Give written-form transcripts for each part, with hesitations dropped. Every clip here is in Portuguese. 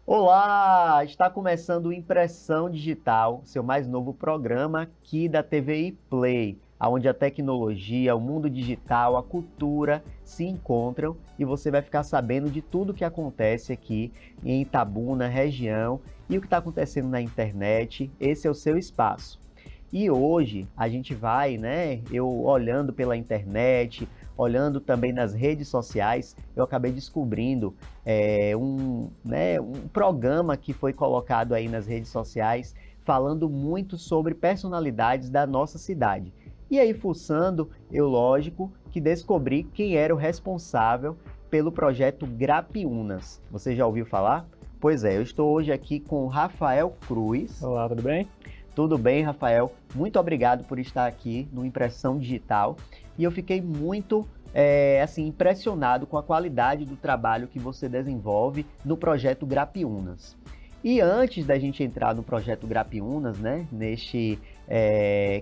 Olá! Está começando o Impressão Digital, seu mais novo programa aqui da TVI Play, onde a tecnologia, o mundo digital, a cultura se encontram e você vai ficar sabendo de tudo que acontece aqui em Itabuna, região e o que está acontecendo na internet. Esse é o seu espaço. E hoje a gente vai, eu olhando pela internet, olhando também nas redes sociais, eu acabei descobrindo um programa que foi colocado aí nas redes sociais falando muito sobre personalidades da nossa cidade. E aí, fuçando, eu lógico que descobri quem era o responsável pelo projeto Grapiúnas. Você já ouviu falar? Pois é, eu estou hoje aqui com o Rafael Cruz. Olá, tudo bem? Tudo bem, Rafael? Muito obrigado por estar aqui no Impressão Digital. E eu fiquei muito impressionado com a qualidade do trabalho que você desenvolve no projeto Grapiúnas. E antes da gente entrar no projeto Grapiúnas,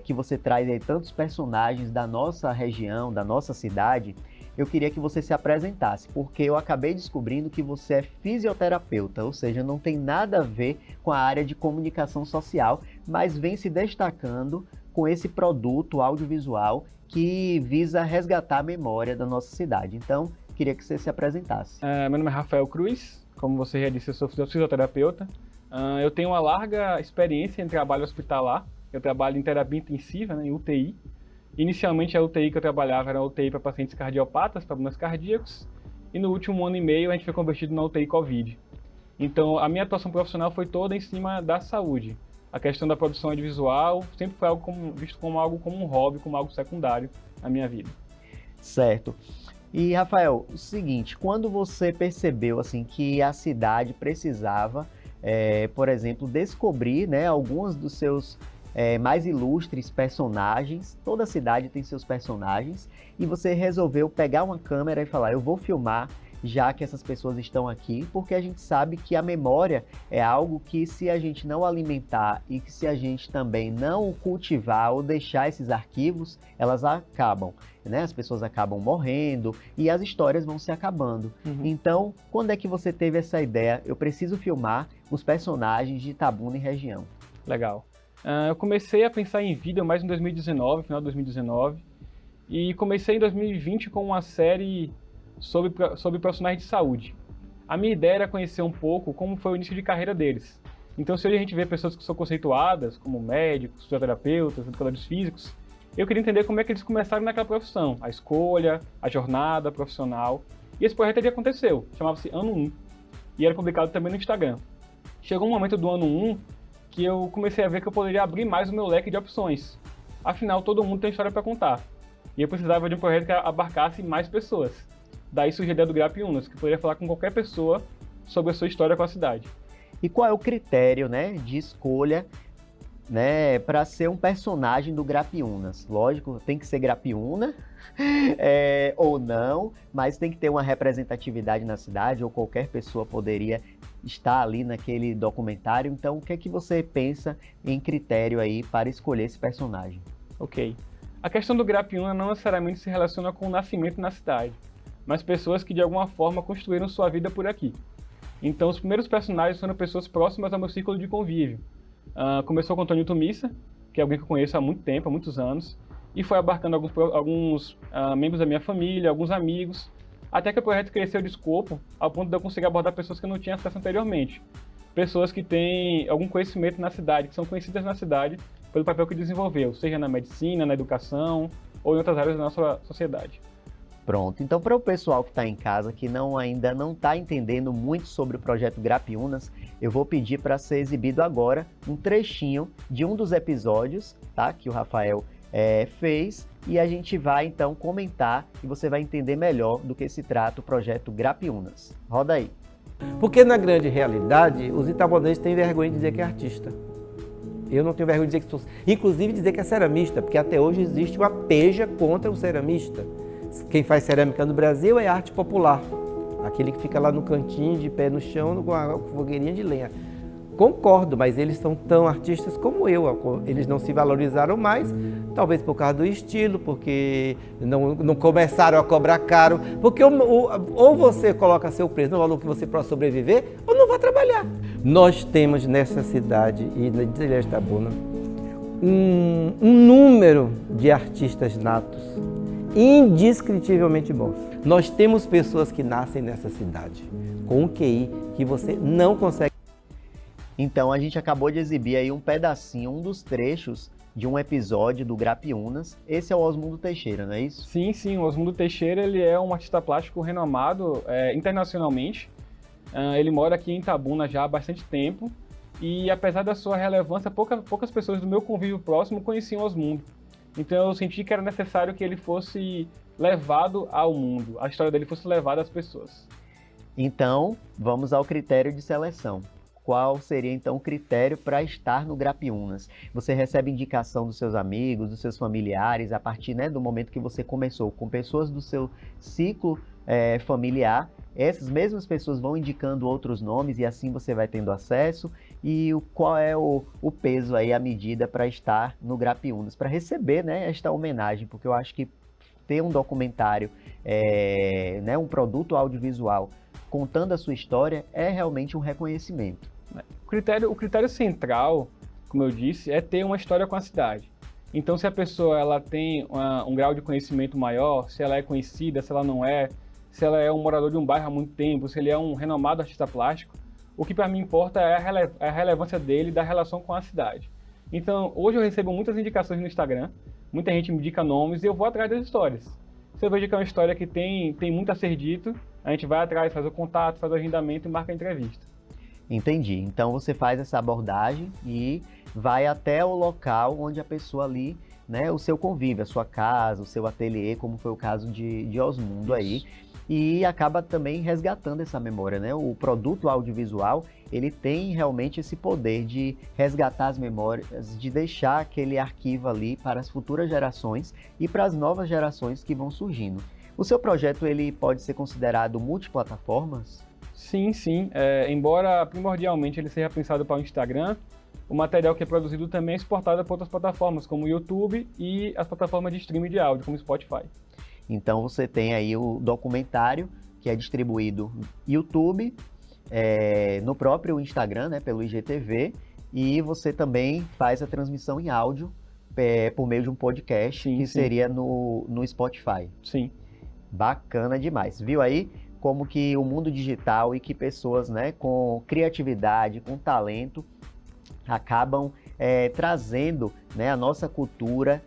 que você traz aí tantos personagens da nossa região, da nossa cidade, eu queria que você se apresentasse, porque eu acabei descobrindo que você é fisioterapeuta, ou seja, não tem nada a ver com a área de comunicação social, mas vem se destacando com esse produto audiovisual que visa resgatar a memória da nossa cidade. Então, queria que você se apresentasse. Meu nome é Rafael Cruz, como você já disse, eu sou fisioterapeuta. Eu tenho uma larga experiência em trabalho hospitalar, eu trabalho em terapia intensiva, em UTI. Inicialmente a UTI que eu trabalhava era a UTI para pacientes cardiopatas, problemas cardíacos, e no último ano e meio a gente foi convertido na UTI Covid. Então a minha atuação profissional foi toda em cima da saúde. A questão da produção audiovisual sempre foi visto como algo como um hobby, como algo secundário na minha vida. Certo. E Rafael, o seguinte, quando você percebeu assim que a cidade precisava, por exemplo, descobrir, alguns dos seus mais ilustres personagens, toda cidade tem seus personagens, e você resolveu pegar uma câmera e falar, eu vou filmar já que essas pessoas estão aqui, porque a gente sabe que a memória é algo que se a gente não alimentar e que se a gente também não cultivar ou deixar esses arquivos, elas acabam, As pessoas acabam morrendo e as histórias vão se acabando. Então, quando é que você teve essa ideia? Eu preciso filmar os personagens de Itabuna e região. Legal. Eu comecei a pensar em vídeo mais em 2019, final de 2019, e comecei em 2020 com uma série sobre profissionais de saúde. A minha ideia era conhecer um pouco como foi o início de carreira deles. Então, se hoje a gente vê pessoas que são conceituadas, como médicos, fisioterapeutas, educadores físicos, eu queria entender como é que eles começaram naquela profissão, a escolha, a jornada profissional. E esse projeto ali aconteceu, chamava-se Ano 1, e era publicado também no Instagram. Chegou um momento do Ano 1 que eu comecei a ver que eu poderia abrir mais o meu leque de opções. Afinal, todo mundo tem história para contar. E eu precisava de um projeto que abarcasse mais pessoas. Daí surgiu a ideia do Grapiúnas, que poderia falar com qualquer pessoa sobre a sua história com a cidade. E qual é o critério, de escolha, para ser um personagem do Grapiúnas? Lógico, tem que ser Grapiúna, ou não, mas tem que ter uma representatividade na cidade, ou qualquer pessoa poderia estar ali naquele documentário. Então, o que é que você pensa em critério aí para escolher esse personagem? Ok. A questão do Grapiúna não necessariamente se relaciona com o nascimento na cidade, mas pessoas que de alguma forma construíram sua vida por aqui. Então, os primeiros personagens foram pessoas próximas ao meu círculo de convívio. Começou com Antônio Tumissa, que é alguém que eu conheço há muito tempo, há muitos anos, e foi abarcando alguns membros da minha família, alguns amigos, até que o projeto cresceu de escopo ao ponto de eu conseguir abordar pessoas que eu não tinha acesso anteriormente. Pessoas que têm algum conhecimento na cidade, que são conhecidas na cidade pelo papel que desenvolveu, seja na medicina, na educação ou em outras áreas da nossa sociedade. Pronto, então para o pessoal que está em casa, que ainda não está entendendo muito sobre o projeto Grapiúnas, eu vou pedir para ser exibido agora um trechinho de um dos episódios, tá, que o Rafael fez, e a gente vai então comentar e você vai entender melhor do que se trata o projeto Grapiúnas. Roda aí. Porque na grande realidade, os itabunenses têm vergonha de dizer que é artista. Eu não tenho vergonha de dizer que sou, inclusive dizer que é ceramista, porque até hoje existe uma peja contra o ceramista. Quem faz cerâmica no Brasil é arte popular, aquele que fica lá no cantinho, de pé no chão, com a fogueirinha de lenha. Concordo, mas eles são tão artistas como eu. Eles não se valorizaram mais, talvez por causa do estilo, porque não começaram a cobrar caro. Porque ou você coloca seu preço no valor que você pode sobreviver, ou não vai trabalhar. Nós temos nessa cidade e na Ilha de Itabuna um número de artistas natos indescritivelmente bons. Nós temos pessoas que nascem nessa cidade com um QI que você não consegue. Então a gente acabou de exibir aí um pedacinho, um dos trechos de um episódio do Grapiúnas. Esse é o Osmundo Teixeira, não é isso? Sim, o Osmundo Teixeira ele é um artista plástico renomado internacionalmente. Ele mora aqui em Itabuna já há bastante tempo e apesar da sua relevância, poucas pessoas do meu convívio próximo conheciam o Osmundo. Então eu senti que era necessário que ele fosse levado ao mundo, a história dele fosse levada às pessoas. Então, vamos ao critério de seleção. Qual seria, então, o critério para estar no Grapiúnas? Você recebe indicação dos seus amigos, dos seus familiares, a partir, né, do momento que você começou, com pessoas do seu ciclo familiar. Essas mesmas pessoas vão indicando outros nomes e assim você vai tendo acesso. E qual é o peso aí, a medida para estar no Grapiúnas, para receber, né, esta homenagem? Porque eu acho que ter um documentário, né, um produto audiovisual contando a sua história é realmente um reconhecimento. O critério central, como eu disse, é ter uma história com a cidade. Então, se a pessoa ela tem um grau de conhecimento maior, se ela é conhecida, se ela não é, se ela é um morador de um bairro há muito tempo, se ele é um renomado artista plástico, o que para mim importa é a relevância dele da relação com a cidade. Então, hoje eu recebo muitas indicações no Instagram, muita gente me indica nomes e eu vou atrás das histórias. Se eu vejo que é uma história que tem muito a ser dito, a gente vai atrás, faz o contato, faz o agendamento e marca a entrevista. Entendi. Então você faz essa abordagem e vai até o local onde a pessoa ali, né, o seu convívio, a sua casa, o seu ateliê, como foi o caso de Osmundo aí, e acaba também resgatando essa memória, né? O produto audiovisual, ele tem realmente esse poder de resgatar as memórias, de deixar aquele arquivo ali para as futuras gerações e para as novas gerações que vão surgindo. O seu projeto, ele pode ser considerado multiplataformas? Sim. Embora primordialmente ele seja pensado para o Instagram, o material que é produzido também é exportado para outras plataformas, como o YouTube e as plataformas de streaming de áudio, como Spotify. Então você tem aí o documentário que é distribuído no YouTube, no próprio Instagram, né, pelo IGTV, e você também faz a transmissão em áudio por meio de um podcast, que seria no Spotify. Sim. Bacana demais. Viu aí como que o mundo digital e que pessoas, né, com criatividade, com talento, acabam trazendo, né, a nossa cultura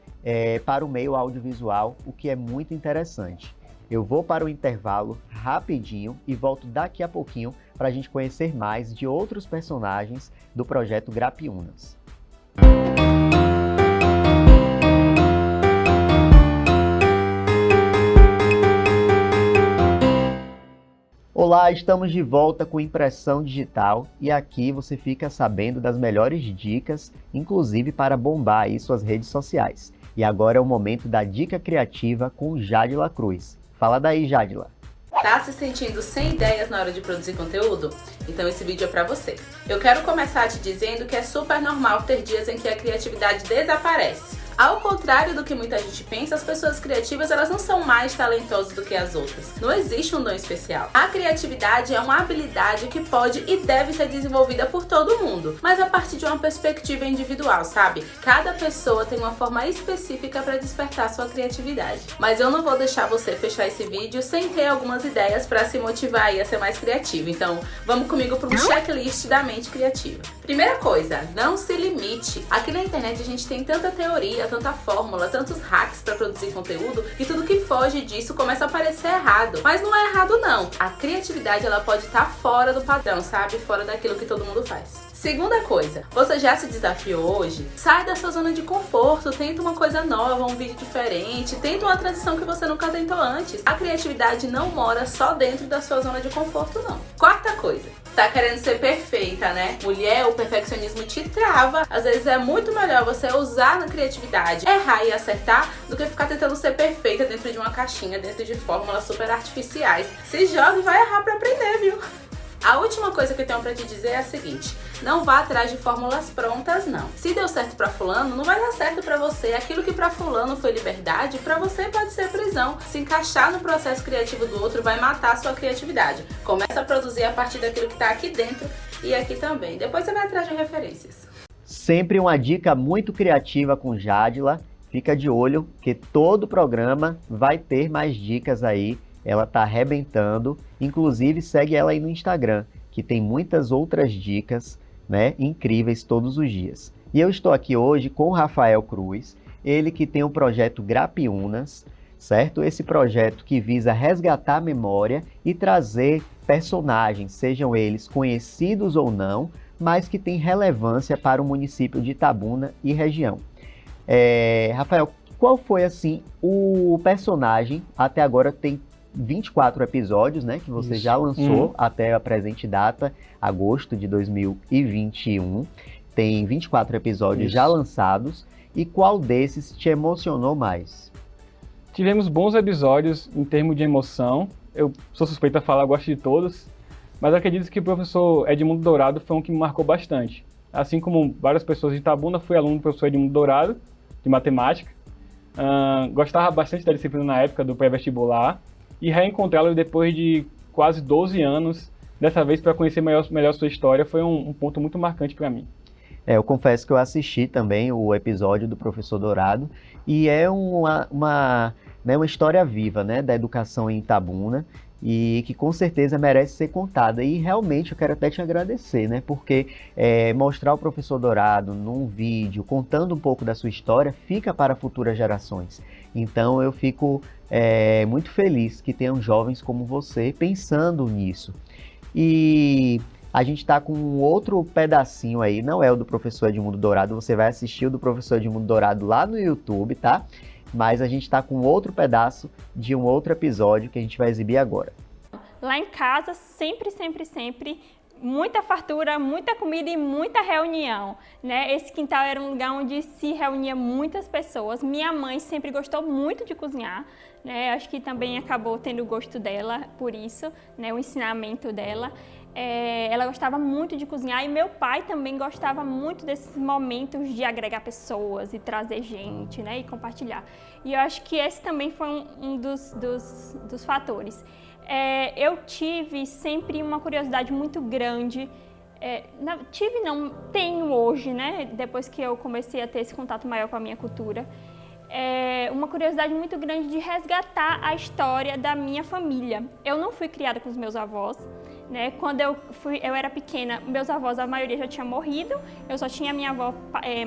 para o meio audiovisual, o que é muito interessante. Eu vou para o intervalo rapidinho e volto daqui a pouquinho para a gente conhecer mais de outros personagens do projeto Grapiúnas. Olá, estamos de volta com Impressão Digital e aqui você fica sabendo das melhores dicas, inclusive para bombar aí suas redes sociais. E agora é o momento da dica criativa com Jadila Cruz. Fala daí, Jadila. Tá se sentindo sem ideias na hora de produzir conteúdo? Então esse vídeo é pra você. Eu quero começar te dizendo que é super normal ter dias em que a criatividade desaparece. Ao contrário do que muita gente pensa, as pessoas criativas elas não são mais talentosas do que as outras. Não existe um dom especial. A criatividade é uma habilidade que pode e deve ser desenvolvida por todo mundo, mas a partir de uma perspectiva individual, sabe? Cada pessoa tem uma forma específica para despertar sua criatividade. Mas eu não vou deixar você fechar esse vídeo sem ter algumas ideias para se motivar aí a ser mais criativo. Então, vamos comigo para um checklist da mente criativa. Primeira coisa, não se limite. Aqui na internet a gente tem tanta teoria, tanta fórmula, tantos hacks para produzir conteúdo e tudo que foge disso começa a parecer errado. Mas não é errado não. A criatividade ela pode estar fora do padrão, sabe? Fora daquilo que todo mundo faz. Segunda coisa, você já se desafiou hoje? Sai da sua zona de conforto, tenta uma coisa nova, um vídeo diferente, tenta uma transição que você nunca tentou antes. A criatividade não mora só dentro da sua zona de conforto, não. Quarta coisa, tá querendo ser perfeita, né? Mulher, o perfeccionismo te trava. Às vezes é muito melhor você usar na criatividade, errar e acertar, do que ficar tentando ser perfeita dentro de uma caixinha, dentro de fórmulas super artificiais. Se joga e vai errar pra aprender, viu? A última coisa que eu tenho pra te dizer é a seguinte: não vá atrás de fórmulas prontas, não. Se deu certo pra fulano, não vai dar certo pra você. Aquilo que pra fulano foi liberdade, pra você pode ser prisão. Se encaixar no processo criativo do outro vai matar a sua criatividade. Começa a produzir a partir daquilo que tá aqui dentro e aqui também. Depois você vai atrás de referências. Sempre uma dica muito criativa com Jadila. Fica de olho que todo programa vai ter mais dicas aí. Ela tá arrebentando. Inclusive, segue ela aí no Instagram, que tem muitas outras dicas, né, incríveis todos os dias. E eu estou aqui hoje com o Rafael Cruz, ele que tem o projeto Grapiunas, certo? Esse projeto que visa resgatar a memória e trazer personagens, sejam eles conhecidos ou não, mas que têm relevância para o município de Itabuna e região. Rafael, qual foi assim o personagem? Até agora tem 24 episódios, né, que você já lançou até a presente data, agosto de 2021. Tem 24 episódios já lançados. E qual desses te emocionou mais? Tivemos bons episódios em termos de emoção. Eu sou suspeito a falar, gosto de todos. Mas acredito que o professor Edmundo Dourado foi um que me marcou bastante. Assim como várias pessoas de Itabuna, fui aluno do professor Edmundo Dourado, de matemática. Gostava bastante da disciplina na época do pré-vestibular. E reencontrá-lo depois de quase 12 anos, dessa vez para conhecer melhor sua história, foi um ponto muito marcante para mim. Eu confesso que eu assisti também o episódio do Professor Dourado, e é uma história viva, né, da educação em Itabuna, e que com certeza merece ser contada. E realmente eu quero até te agradecer, né, porque mostrar o Professor Dourado num vídeo, contando um pouco da sua história, fica para futuras gerações. Então eu fico muito feliz que tenham jovens como você pensando nisso. E a gente está com um outro pedacinho aí, não é o do professor Edmundo Dourado, você vai assistir o do professor Edmundo Dourado lá no YouTube, tá? Mas a gente está com outro pedaço de um outro episódio que a gente vai exibir agora. Lá em casa, sempre, muita fartura, muita comida e muita reunião, né? Esse quintal era um lugar onde se reunia muitas pessoas. Minha mãe sempre gostou muito de cozinhar, né? Acho que também acabou tendo o gosto dela por isso, né? O ensinamento dela. Ela gostava muito de cozinhar e meu pai também gostava muito desses momentos de agregar pessoas e trazer gente, né? E compartilhar. E eu acho que esse também foi um dos fatores. Eu tive sempre uma curiosidade muito grande, tenho hoje, né, depois que eu comecei a ter esse contato maior com a minha cultura, uma curiosidade muito grande de resgatar a história da minha família. Eu não fui criada com os meus avós, né? Quando eu era pequena, meus avós, a maioria já tinha morrido, eu só tinha a minha avó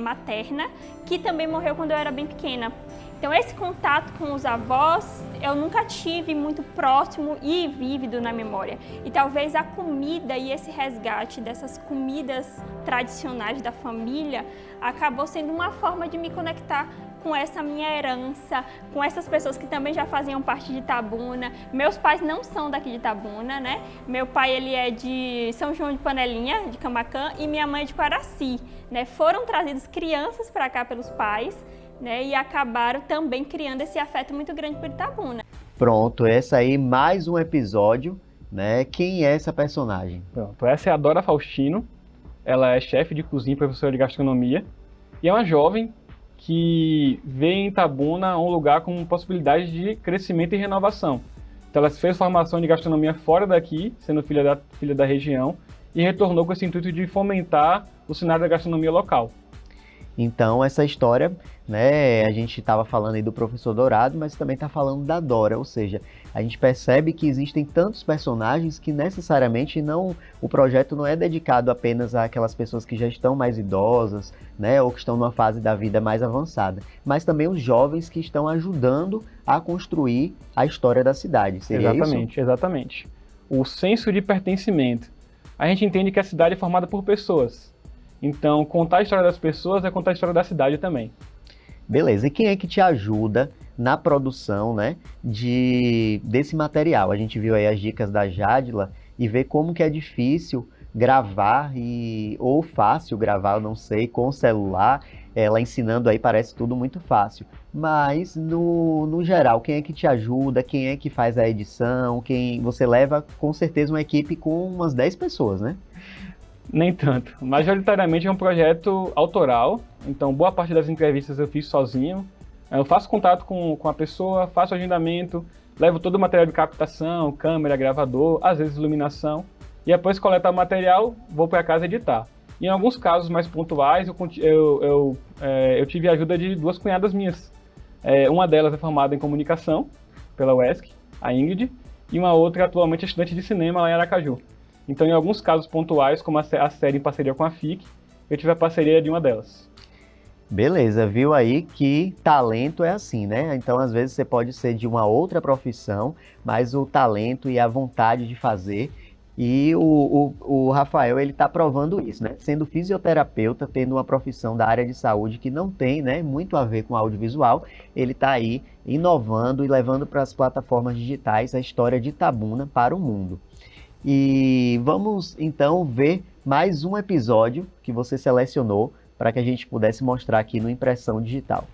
materna, que também morreu quando eu era bem pequena. Então esse contato com os avós eu nunca tive muito próximo e vívido na memória. E talvez a comida e esse resgate dessas comidas tradicionais da família acabou sendo uma forma de me conectar com essa minha herança, com essas pessoas que também já faziam parte de Itabuna. Meus pais não são daqui de Itabuna, né? Meu pai, ele é de São João de Panelinha, de Camaquã, e minha mãe é de Quaraci, né? Foram trazidas crianças para cá pelos pais, né? E acabaram também criando esse afeto muito grande por Itabuna. Pronto, esse aí mais um episódio, né? Quem é essa personagem? Pronto, essa é a Dora Faustino. Ela é chefe de cozinha e professora de gastronomia. E é uma jovem que vê em Itabuna um lugar com possibilidade de crescimento e renovação. Então ela fez formação de gastronomia fora daqui, sendo filha da região, e retornou com esse intuito de fomentar o cenário da gastronomia local. Então essa história, né, a gente estava falando aí do Professor Dourado, mas também está falando da Dora, ou seja, a gente percebe que existem tantos personagens que necessariamente o projeto não é dedicado apenas àquelas pessoas que já estão mais idosas, né, ou que estão numa fase da vida mais avançada, mas também os jovens que estão ajudando a construir a história da cidade. Seria isso? Exatamente. O senso de pertencimento. A gente entende que a cidade é formada por pessoas. Então, contar a história das pessoas é contar a história da cidade também. Beleza, e quem é que te ajuda na produção, né, desse material? A gente viu aí as dicas da Jadila e vê como que é difícil gravar, ou fácil gravar, eu não sei, com o celular, ela ensinando aí parece tudo muito fácil. Mas, no geral, quem é que te ajuda, quem é que faz a edição, você leva com certeza uma equipe com umas 10 pessoas, né? Nem tanto. Majoritariamente é um projeto autoral, então boa parte das entrevistas eu fiz sozinho. Eu faço contato com a pessoa, faço agendamento, levo todo o material de captação, câmera, gravador, às vezes iluminação, e após coletar o material, vou para casa editar. Em alguns casos mais pontuais, eu tive a ajuda de 2 cunhadas minhas. Uma delas é formada em comunicação pela UESC, a Ingrid, e uma outra atualmente é estudante de cinema lá em Aracaju. Então, em alguns casos pontuais, como a série em parceria com a FIC, eu tive a parceria de uma delas. Beleza, viu aí que talento é assim, né? Então, às vezes, você pode ser de uma outra profissão, mas o talento e a vontade de fazer. E o Rafael, ele está provando isso, né? Sendo fisioterapeuta, tendo uma profissão da área de saúde que não tem, né, muito a ver com audiovisual, ele está aí inovando e levando para as plataformas digitais a história de Itabuna para o mundo. E vamos, então, ver mais um episódio que você selecionou para que a gente pudesse mostrar aqui no Impressão Digital.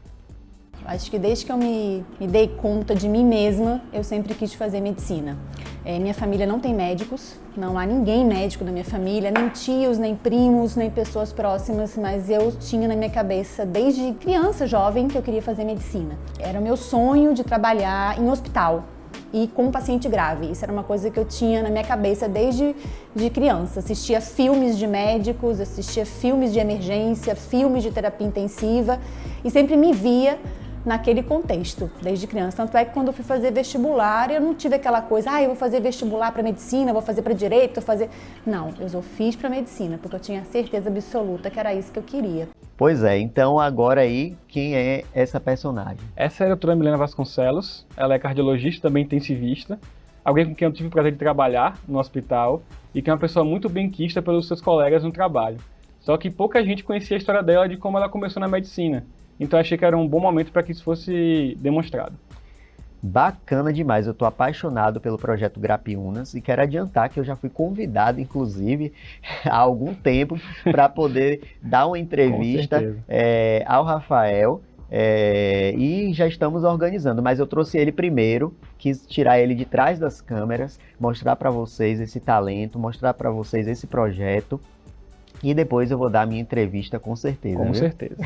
Acho que desde que eu me dei conta de mim mesma, eu sempre quis fazer medicina. Minha família não tem médicos, não há ninguém médico na minha família, nem tios, nem primos, nem pessoas próximas, mas eu tinha na minha cabeça, desde criança, jovem, que eu queria fazer medicina. Era o meu sonho de trabalhar em hospital e com um paciente grave. Isso era uma coisa que eu tinha na minha cabeça desde de criança. Assistia filmes de médicos, assistia filmes de emergência, filmes de terapia intensiva e sempre me via naquele contexto, desde criança. Tanto é que quando eu fui fazer vestibular, eu não tive aquela coisa, eu vou fazer vestibular para medicina, vou fazer para direito, vou fazer... Não, eu só fiz para medicina, porque eu tinha certeza absoluta que era isso que eu queria. Pois é, então agora aí, quem é essa personagem? Essa é a doutora Milena Vasconcelos, ela é cardiologista, também intensivista, alguém com quem eu tive o prazer de trabalhar no hospital e que é uma pessoa muito benquista pelos seus colegas no trabalho. Só que pouca gente conhecia a história dela de como ela começou na medicina. Então achei que era um bom momento para que isso fosse demonstrado. Bacana demais, eu estou apaixonado pelo projeto Grapiunas e quero adiantar que eu já fui convidado, inclusive, há algum tempo para poder dar uma entrevista ao Rafael e já estamos organizando, mas eu trouxe ele primeiro, quis tirar ele de trás das câmeras, mostrar para vocês esse talento, mostrar para vocês esse projeto. E depois eu vou dar a minha entrevista com certeza. Com viu? certeza.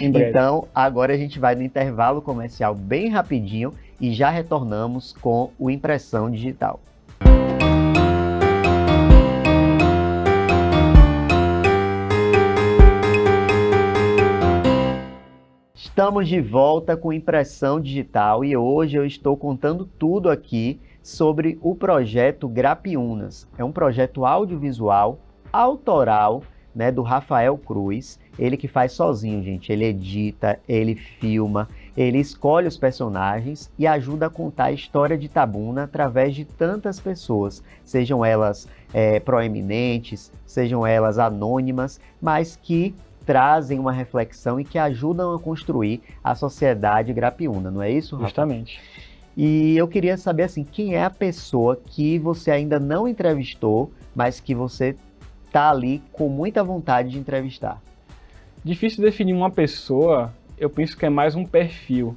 Em breve. Então, agora a gente vai no intervalo comercial bem rapidinho e já retornamos com o Impressão Digital. Estamos de volta com Impressão Digital e hoje eu estou contando tudo aqui sobre o projeto Grapiunas. É um projeto audiovisual autoral, né, do Rafael Cruz, ele que faz sozinho, gente, ele edita, ele filma, ele escolhe os personagens e ajuda a contar a história de Itabuna através de tantas pessoas, sejam elas proeminentes, sejam elas anônimas, mas que trazem uma reflexão e que ajudam a construir a sociedade grapiúna, não é isso, Rafa? Justamente. E eu queria saber, assim, quem é a pessoa que você ainda não entrevistou, mas que você tá ali com muita vontade de entrevistar? Difícil definir uma pessoa, eu penso que é mais um perfil.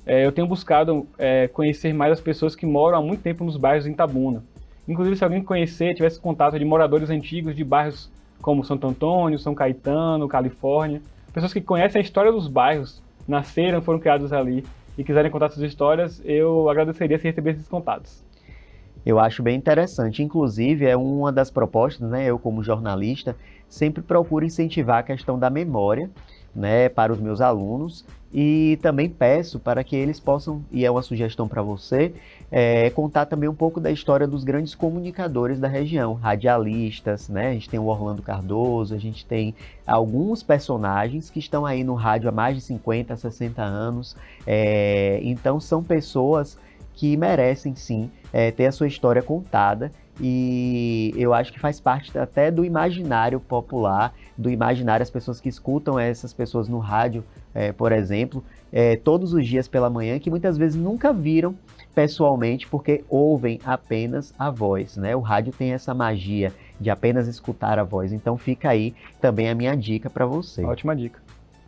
Eu tenho buscado conhecer mais as pessoas que moram há muito tempo nos bairros em Itabuna. Inclusive, se alguém conhecer, tivesse contato de moradores antigos de bairros como Santo Antônio, São Caetano, Califórnia, pessoas que conhecem a história dos bairros, nasceram, foram criados ali e quiserem contar suas histórias, eu agradeceria se receber esses contatos. Eu acho bem interessante, inclusive é uma das propostas, né, eu como jornalista, sempre procuro incentivar a questão da memória, né, para os meus alunos e também peço para que eles possam, e é uma sugestão para você, contar também um pouco da história dos grandes comunicadores da região, radialistas, né, a gente tem o Orlando Cardoso, a gente tem alguns personagens que estão aí no rádio há mais de 50, 60 anos, então são pessoas que merecem sim ter a sua história contada e eu acho que faz parte até do imaginário popular, do imaginário, as pessoas que escutam essas pessoas no rádio, por exemplo, todos os dias pela manhã, que muitas vezes nunca viram pessoalmente porque ouvem apenas a voz, né? O rádio tem essa magia de apenas escutar a voz. Então fica aí também a minha dica para você. Ótima dica.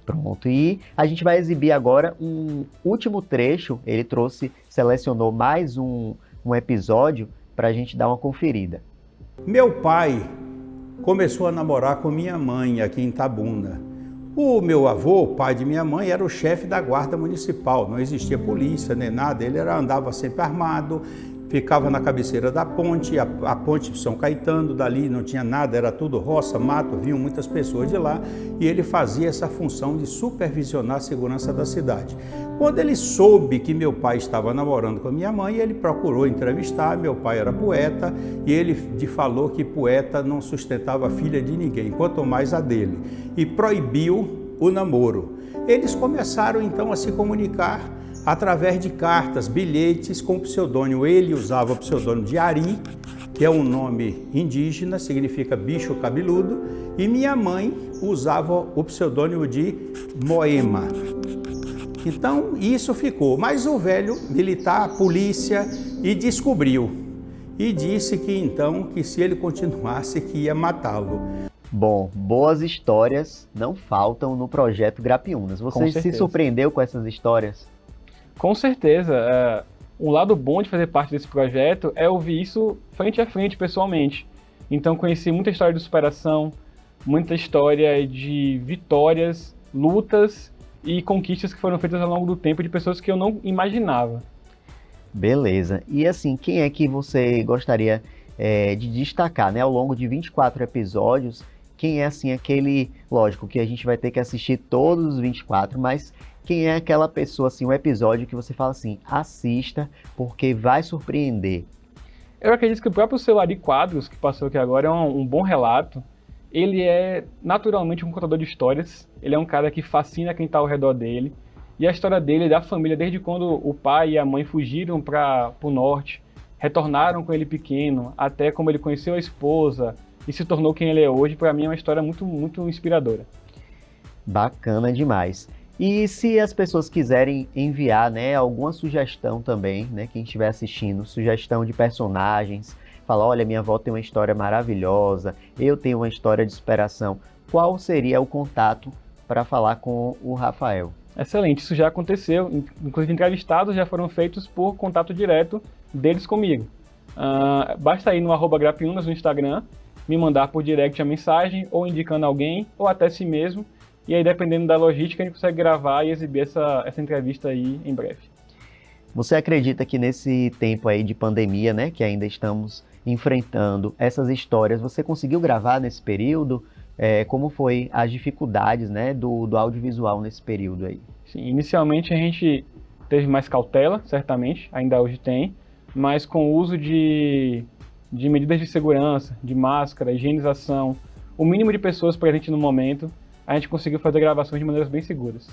Pronto, e a gente vai exibir agora um último trecho. Ele selecionou mais um episódio para a gente dar uma conferida. Meu pai começou a namorar com minha mãe aqui em Itabuna. O meu avô, pai de minha mãe, era o chefe da guarda municipal, não existia polícia nem nada, ele andava sempre armado, ficava na cabeceira da ponte, a ponte de São Caetano, dali não tinha nada, era tudo roça, mato, vinham muitas pessoas de lá, e ele fazia essa função de supervisionar a segurança da cidade. Quando ele soube que meu pai estava namorando com a minha mãe, ele procurou entrevistar. Meu pai era poeta e ele falou que poeta não sustentava a filha de ninguém, quanto mais a dele, e proibiu o namoro. Eles começaram então a se comunicar através de cartas, bilhetes com pseudônimo. Ele usava o pseudônimo de Ari, que é um nome indígena, significa bicho cabeludo, e minha mãe usava o pseudônimo de Moema. Então, isso ficou. Mas o velho militar, a polícia, e descobriu. E disse que então, que se ele continuasse, que ia matá-lo. Bom, boas histórias não faltam no projeto Grapiúnas. Você se surpreendeu com essas histórias? Com certeza. Um lado bom de fazer parte desse projeto é ouvir isso frente a frente, pessoalmente. Então, conheci muita história de superação, muita história de vitórias, lutas e conquistas que foram feitas ao longo do tempo de pessoas que eu não imaginava. Beleza. E assim, quem é que você gostaria de destacar, né? Ao longo de 24 episódios, quem é assim aquele... Lógico que a gente vai ter que assistir todos os 24, mas quem é aquela pessoa, assim, um episódio que você fala assim, assista, porque vai surpreender? Eu acredito que o próprio Celari Quadros, que passou aqui agora, é um bom relato. Ele é naturalmente um contador de histórias, ele é um cara que fascina quem está ao redor dele, e a história dele, da família, desde quando o pai e a mãe fugiram para o norte, retornaram com ele pequeno, até como ele conheceu a esposa e se tornou quem ele é hoje, para mim é uma história muito, muito inspiradora. Bacana demais. E se as pessoas quiserem enviar, né, alguma sugestão também, né, quem estiver assistindo, sugestão de personagens, fala, olha, minha avó tem uma história maravilhosa, eu tenho uma história de superação, qual seria o contato para falar com o Rafael? Excelente, isso já aconteceu, inclusive entrevistados já foram feitos por contato direto deles comigo. Basta ir no @Grapiúnas no Instagram, me mandar por direct a mensagem, ou indicando alguém, ou até si mesmo, e aí dependendo da logística a gente consegue gravar e exibir essa entrevista aí em breve. Você acredita que nesse tempo aí de pandemia, né, que ainda estamos enfrentando essas histórias, você conseguiu gravar nesse período? Como foi as dificuldades, né, do audiovisual nesse período aí? Sim, inicialmente a gente teve mais cautela, certamente, ainda hoje tem, mas com o uso de medidas de segurança, de máscara, higienização, o mínimo de pessoas presentes no momento, a gente conseguiu fazer gravações de maneiras bem seguras.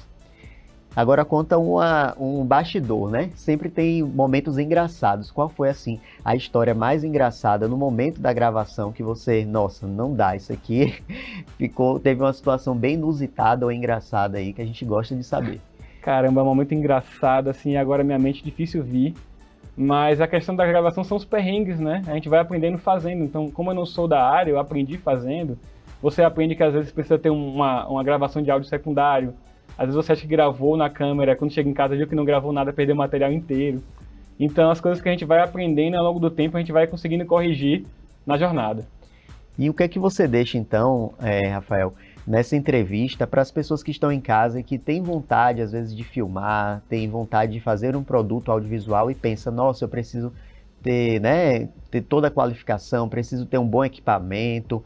Agora conta um bastidor, né? Sempre tem momentos engraçados. Qual foi, assim, a história mais engraçada no momento da gravação que você, nossa, não dá, isso aqui teve uma situação bem inusitada ou engraçada aí que a gente gosta de saber. Caramba, é um momento engraçado, assim, agora minha mente é difícil vir, mas a questão da gravação são os perrengues, né? A gente vai aprendendo fazendo, então como eu não sou da área, eu aprendi fazendo. Você aprende que às vezes precisa ter uma gravação de áudio secundário. Às vezes você acha que gravou na câmera, quando chega em casa viu que não gravou nada, perdeu o material inteiro. Então as coisas que a gente vai aprendendo ao longo do tempo, a gente vai conseguindo corrigir na jornada. E o que é que você deixa então, Rafael, nessa entrevista para as pessoas que estão em casa e que têm vontade às vezes de filmar, têm vontade de fazer um produto audiovisual e pensa, nossa, eu preciso ter toda a qualificação, preciso ter um bom equipamento.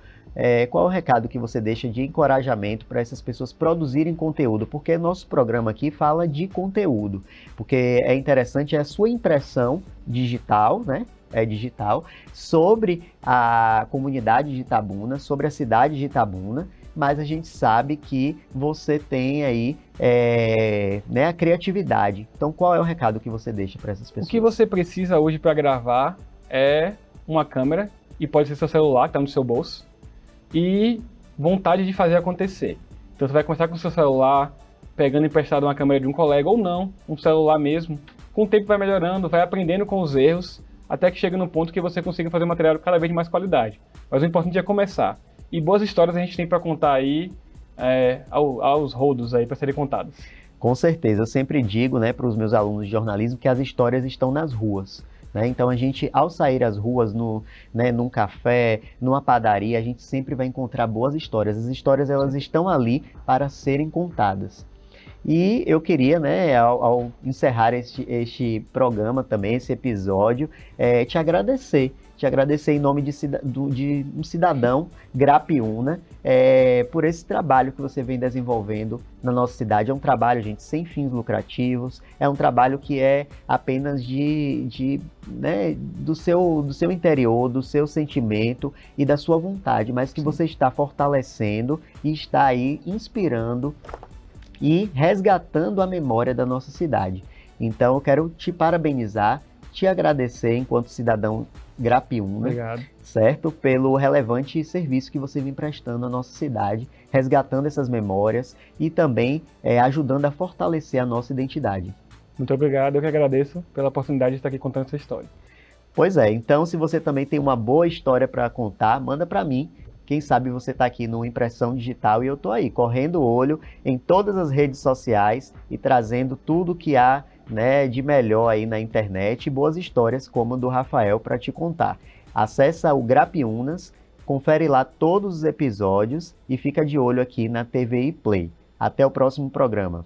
Qual é o recado que você deixa de encorajamento para essas pessoas produzirem conteúdo? Porque nosso programa aqui fala de conteúdo, porque é interessante a sua impressão digital, né? Digital, sobre a comunidade de Itabuna, sobre a cidade de Itabuna, mas a gente sabe que você tem aí a criatividade. Então, qual é o recado que você deixa para essas pessoas? O que você precisa hoje para gravar é uma câmera, e pode ser seu celular, que está no seu bolso, e vontade de fazer acontecer. Então você vai começar com o seu celular, pegando emprestado uma câmera de um colega, ou não, um celular mesmo. Com o tempo vai melhorando, vai aprendendo com os erros, até que chega num ponto que você consiga fazer um material cada vez de mais qualidade. Mas o importante é começar. E boas histórias a gente tem para contar aí aos rodos aí para serem contadas. Com certeza, eu sempre digo, né, para os meus alunos de jornalismo que as histórias estão nas ruas. Né? Então a gente, ao sair às ruas, num café, numa padaria, a gente sempre vai encontrar boas histórias. As histórias elas estão ali para serem contadas. E eu queria, né, ao encerrar este programa também, esse episódio, te agradecer em nome de um cidadão Grapiúna, por esse trabalho que você vem desenvolvendo na nossa cidade. É um trabalho, gente, sem fins lucrativos, é um trabalho que é apenas do seu interior, do seu sentimento e da sua vontade, mas que você está fortalecendo e está aí inspirando e resgatando a memória da nossa cidade. Então eu quero te parabenizar, te agradecer enquanto cidadão Grapiúna, Obrigado. Certo? Pelo relevante serviço que você vem prestando à nossa cidade, resgatando essas memórias e também ajudando a fortalecer a nossa identidade. Muito obrigado, eu que agradeço pela oportunidade de estar aqui contando essa história. Pois é, então se você também tem uma boa história para contar, manda para mim. Quem sabe você está aqui no Impressão Digital e eu estou aí, correndo o olho em todas as redes sociais e trazendo tudo que há, né, de melhor aí na internet e boas histórias como a do Rafael para te contar. Acessa o Grapiúnas, confere lá todos os episódios e fica de olho aqui na TVI Play. Até o próximo programa.